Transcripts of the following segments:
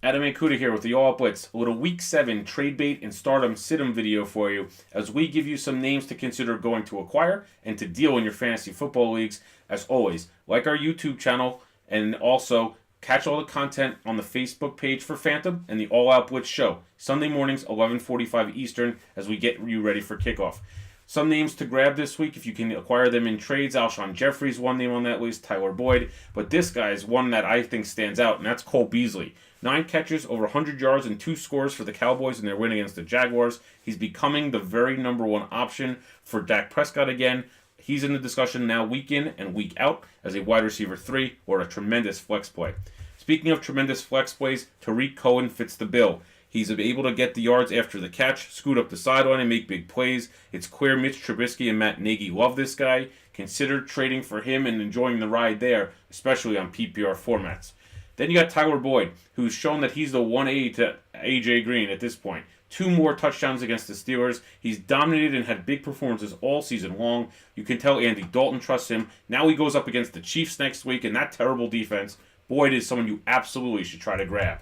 Adam Mankuta here with the All Blitz, a little Week 7 trade bait and stardom sit-em video for you as we give you some names to consider going to acquire and to deal in your fantasy football leagues. As always, like our YouTube channel and also catch all the content on the Facebook page for FANTOM and the All Out Blitz show, Sunday mornings, 11:45 Eastern, as we get you ready for kickoff. Some names to grab this week if you can acquire them in trades. Alshon Jeffrey's one name on that list, Tyler Boyd. But this guy is one that I think stands out, and that's Cole Beasley. 9 catches, over 100 yards, and 2 scores for the Cowboys in their win against the Jaguars. He's becoming the very number one option for Dak Prescott again. He's in the discussion now week in and week out as a wide receiver 3 or a tremendous flex play. Speaking of tremendous flex plays, Tariq Cohen fits the bill. He's able to get the yards after the catch, scoot up the sideline, and make big plays. It's clear Mitch Trubisky and Matt Nagy love this guy. Consider trading for him and enjoying the ride there, especially on PPR formats. Then you got Tyler Boyd, who's shown that he's the 1A to A.J. Green at this point. 2 more touchdowns against the Steelers. He's dominated and had big performances all season long. You can tell Andy Dalton trusts him. Now he goes up against the Chiefs next week and that terrible defense. Boyd is someone you absolutely should try to grab.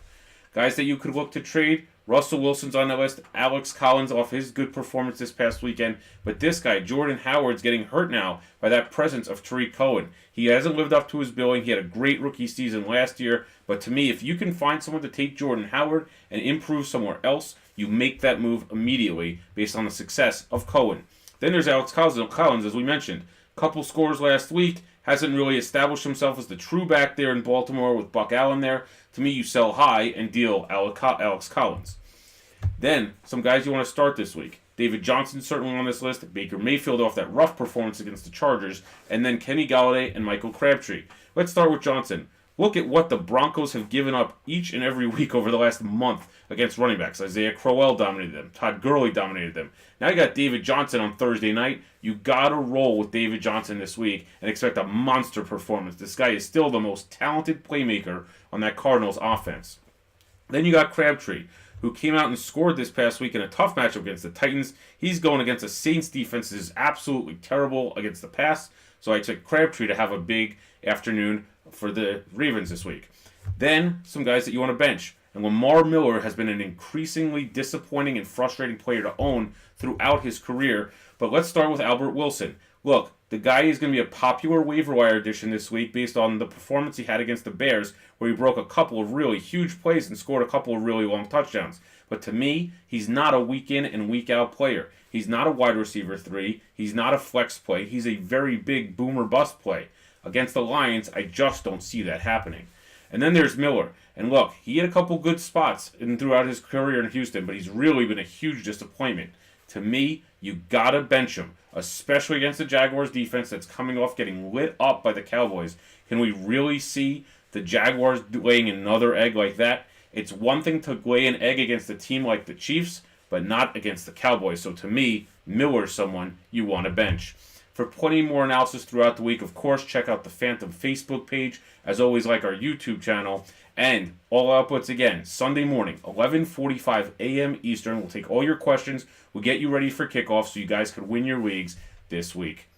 Guys that you could look to trade, Russell Wilson's on the list, Alex Collins off his good performance this past weekend, but this guy, Jordan Howard's getting hurt now by that presence of Tariq Cohen. He hasn't lived up to his billing. He had a great rookie season last year, but to me, if you can find someone to take Jordan Howard and improve somewhere else, you make that move immediately based on the success of Cohen. Then there's Alex Collins, as we mentioned. Couple scores last week. Hasn't really established himself as the true back there in Baltimore with Buck Allen there. To me, you sell high and deal Alex Collins. Then, some guys you want to start this week. David Johnson certainly on this list. Baker Mayfield off that rough performance against the Chargers. And then Kenny Golladay and Michael Crabtree. Let's start with Johnson. Look at what the Broncos have given up each and every week over the last month against running backs. Isaiah Crowell dominated them. Todd Gurley dominated them. Now you got David Johnson on Thursday night. You got to roll with David Johnson this week and expect a monster performance. This guy is still the most talented playmaker on that Cardinals offense. Then you got Crabtree, who came out and scored this past week in a tough matchup against the Titans. He's going against a Saints defense that is absolutely terrible against the pass. So I expect Crabtree to have a big afternoon for the Ravens this week. Then, some guys that you want to bench. And Lamar Miller has been an increasingly disappointing and frustrating player to own throughout his career. But let's start with Albert Wilson. Look, the guy is going to be a popular waiver wire addition this week based on the performance he had against the Bears, where he broke a couple of really huge plays and scored a couple of really long touchdowns. But to me, he's not a week in and week out player. He's not a wide receiver 3. He's not a flex play. He's a very big boomer bust play. Against the Lions, I just don't see that happening. And then there's Miller. And look, he had a couple good spots throughout his career in Houston, but he's really been a huge disappointment. To me, you gotta bench him, especially against the Jaguars defense that's coming off getting lit up by the Cowboys. Can we really see the Jaguars laying another egg like that? It's one thing to lay an egg against a team like the Chiefs, but not against the Cowboys. So to me, Miller's someone you want to bench. For plenty more analysis throughout the week, of course, check out the FANTOM Facebook page. As always, like our YouTube channel. And All Outputs again, Sunday morning, 11:45 a.m. Eastern. We'll take all your questions. We'll get you ready for kickoff so you guys can win your leagues this week.